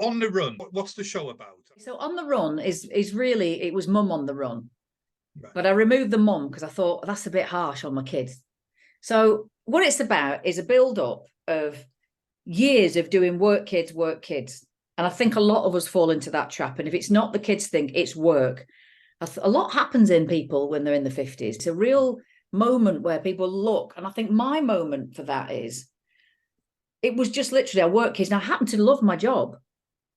On the Run, what's the show about? So On the Run is really, it was Mum on the Run. Right. But I removed the mum because I thought that's a bit harsh on my kids. So what it's about is a build-up of years of doing work kids. And I think a lot of us fall into that trap. And if it's not the kids thing, it's work. A lot happens in people when they're in the 50s. It's a real moment where people look. And I think my moment for that is, it was just literally, I work kids. And I happen to love my job,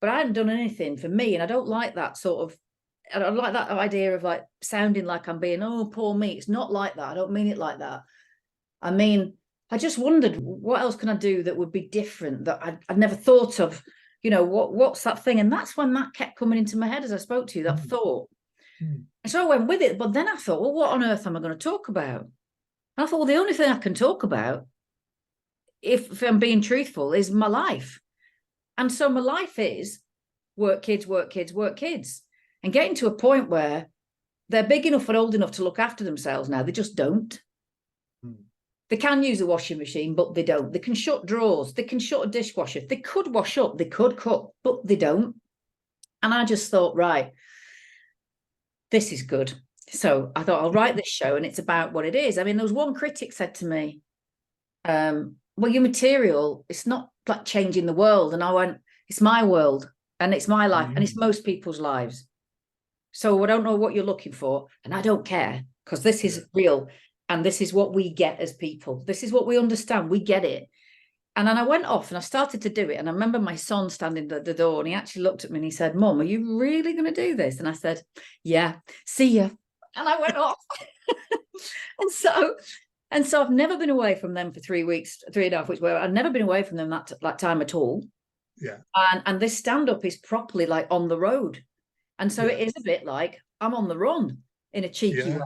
but I hadn't done anything for me. And I don't like that sort of, I don't like that idea of like sounding like I'm being, oh, poor me. It's not like that. I don't mean it like that. I mean, I just wondered, what else can I do that would be different, that I'd never thought of, you know, what's that thing? And that's when that kept coming into my head as I spoke to you, that thought. And so I went with it. But then I thought, well, what on earth am I going to talk about? And I thought, well, the only thing I can talk about, if I'm being truthful, is my life. And so my life is work kids, and getting to a point where they're big enough and old enough to look after themselves now. They just don't. They can use a washing machine, but they don't. They can shut drawers. They can shut a dishwasher. They could wash up. They could cook, but they don't. And I just thought, right, this is good. So I thought I'll write this show, and it's about what it is. I mean, there was one critic said to me, well, your material, it's not like changing the world. And I went, it's my world and it's my life and it's most people's lives. So I don't know what you're looking for, and I don't care, because this is real, and this is what we get as people. This is what we understand. We get it. And then I went off and I started to do it. And I remember my son standing at the door, and he actually looked at me and he said, Mum, are you really going to do this? And I said, yeah, see ya. And I went off. And so I've never been away from them for 3 weeks, 3.5 weeks, where I've never been away from them that time at all. Yeah. And this stand-up is properly like on the road. And so it is a bit like I'm on the run in a cheeky way.